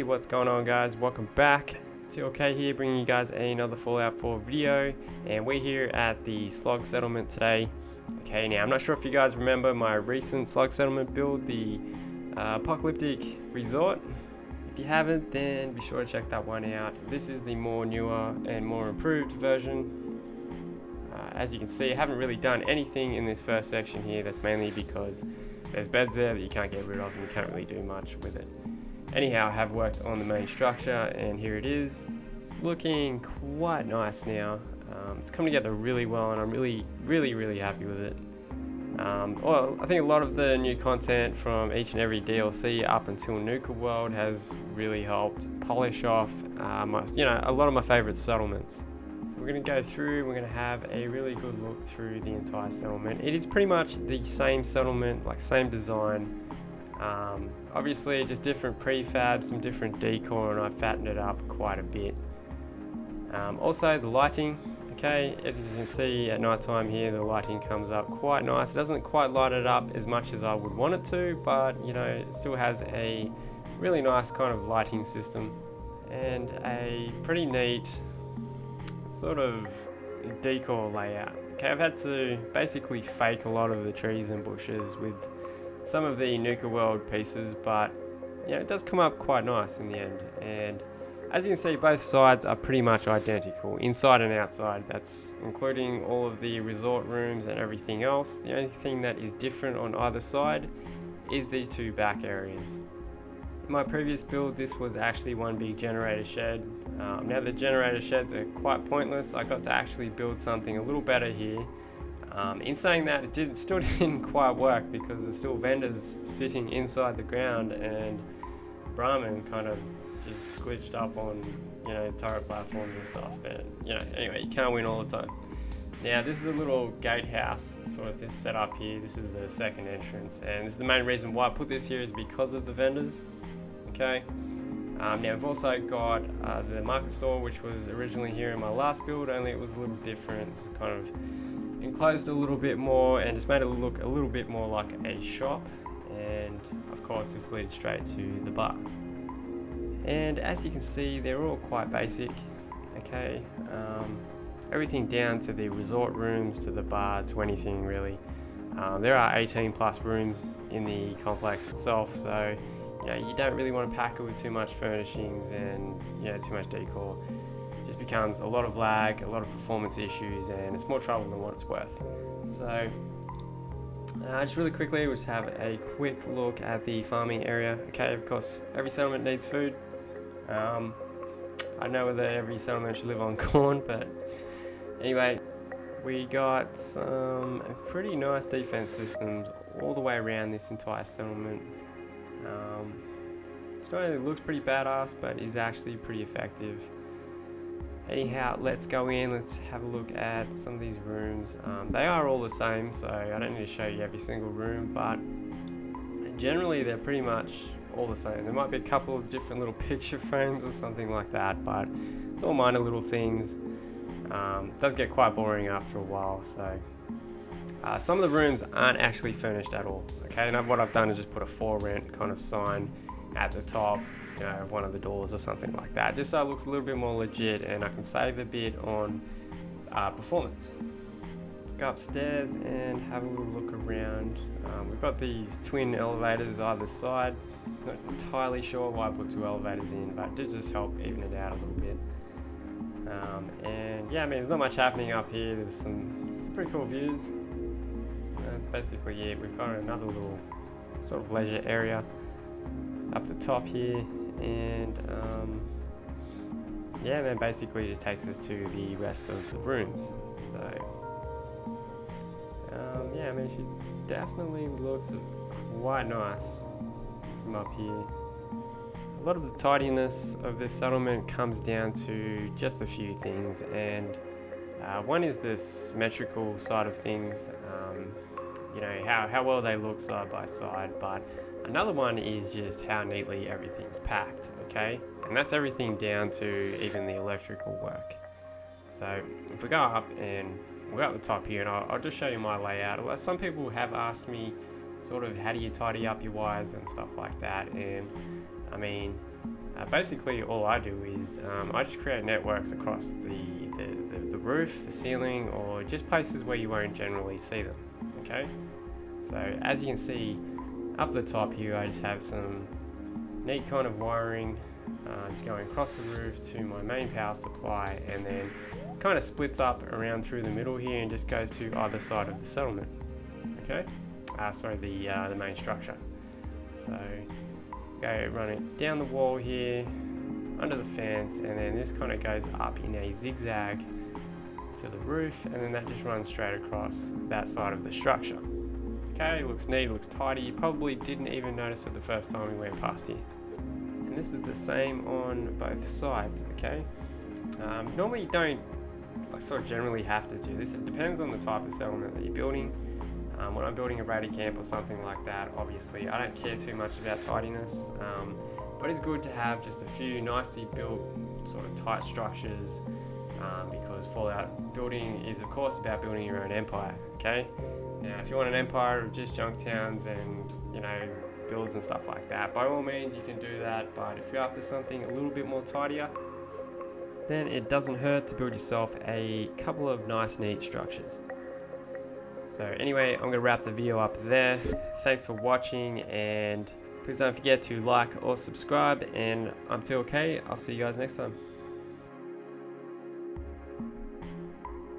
what's going on, guys? Welcome back. TLK here, bringing you guys another Fallout 4 video, and we're here at the Slug Settlement today. Okay, now I'm not sure if you guys remember my recent Slug Settlement build, the Apocalyptic Resort. If you haven't, then be sure to check that one out. This is the more newer and more improved version. As you can see, I haven't really done anything in this first section here. That's mainly because there's beds there that you can't get rid of and you can't really do much with it. Anyhow, I have worked on the main structure and here it is. It's looking quite nice now. It's come together really well and I'm really happy with it. Well, I think a lot of the new content from each and every DLC up until Nuka World has really helped polish off a lot of my favorite settlements. So we're going to go through, we're going to have a really good look through the entire settlement. It is pretty much the same settlement, like same design. Obviously just different prefabs, some different decor, and I've fattened it up quite a bit. Also the lighting, okay, as you can see at night time here, the lighting comes up quite nice. It doesn't quite light it up as much as I would want it to, but you know, it still has a really nice kind of lighting system and a pretty neat sort of decor layout. Okay, I've had to basically fake a lot of the trees and bushes with some of the Nuka World pieces, but you know, it does come up quite nice in the end. And as you can see, both sides are pretty much identical, inside and outside. That's including all of the resort rooms and everything else. The only thing that is different on either side is these two back areas. In my previous build, this was actually one big generator shed. Now the generator sheds are quite pointless. I got to actually build something a little better here. In saying that, it still didn't quite work because there's still vendors sitting inside the ground, and Brahmin kind of just glitched up on, you know, turret platforms and stuff. And you know, anyway, you can't win all the time. Now this is a little gatehouse sort of thing set up here. This is the second entrance, and this is the main reason why I put this here is because of the vendors. Okay. Now we've also got the market store, which was originally here in my last build, only it was a little different. It's kind of enclosed a little bit more and just made it look a little bit more like a shop. And of course this leads straight to the bar. And as you can see, they're all quite basic. Okay, everything down to the resort rooms, to the bar, to anything really. There are 18 plus rooms in the complex itself, so you know, you don't really want to pack it with too much furnishings and too much decor. It just becomes a lot of lag, a lot of performance issues, and it's more trouble than what it's worth. So just really quickly, we'll just have a quick look at the farming area. Okay, of course every settlement needs food. I don't know whether every settlement should live on corn, but anyway, we got some pretty nice defense systems all the way around this entire settlement. It looks pretty badass, but is actually pretty effective. Anyhow, let's go in, let's have a look at some of these rooms. They are all the same, so I don't need to show you every single room, but generally they're pretty much all the same. There might be a couple of different little picture frames or something like that, but it's all minor little things. It does get quite boring after a while, so some of the rooms aren't actually furnished at all. Okay, and what I've done is just put a for rent kind of sign at the top, you know, of one of the doors or something like that, just so it looks a little bit more legit and I can save a bit on performance. Let's go upstairs and have a little look around. We've got these twin elevators either side. Not entirely sure why I put two elevators in, but it did just help even it out a little bit. And yeah, I mean, there's not much happening up here. There's some pretty cool views. That's basically it. We've got another little sort of leisure area up the top here, and yeah, then basically it just takes us to the rest of the rooms. So yeah, I mean, she definitely looks quite nice from up here. A lot of the tidiness of this settlement comes down to just a few things, and one is the symmetrical side of things. You know, how well they look side by side, but another one is just how neatly everything's packed, okay? And that's everything down to even the electrical work. So if we go up and we're at the top here, and I'll just show you my layout. Well, some people have asked me sort of how do you tidy up your wires and stuff like that, and I mean, Basically, all I do is I just create networks across the roof, the ceiling, or just places where you won't generally see them. Okay, so as you can see up the top here, I just have some neat kind of wiring just going across the roof to my main power supply, and then it kind of splits up around through the middle here and just goes to either side of the settlement. Okay, the main structure. So go run it down the wall here, under the fence, and then this kind of goes up in a zigzag to the roof, and then that just runs straight across that side of the structure. Okay, looks neat, looks tidy. You probably didn't even notice it the first time we went past here. And this is the same on both sides, okay? Normally you don't generally have to do this. It depends on the type of settlement that you're building. When I'm building a raider camp or something like that, obviously I don't care too much about tidiness, but it's good to have just a few nicely built sort of tight structures, because Fallout building is of course about building your own empire, okay? Now if you want an empire of just junk towns and, you know, builds and stuff like that, by all means you can do that, but if you're after something a little bit more tidier, then it doesn't hurt to build yourself a couple of nice neat structures. So anyway, I'm going to wrap the video up there. Thanks for watching, and please don't forget to like or subscribe, and I'm TLK. I'll see you guys next time.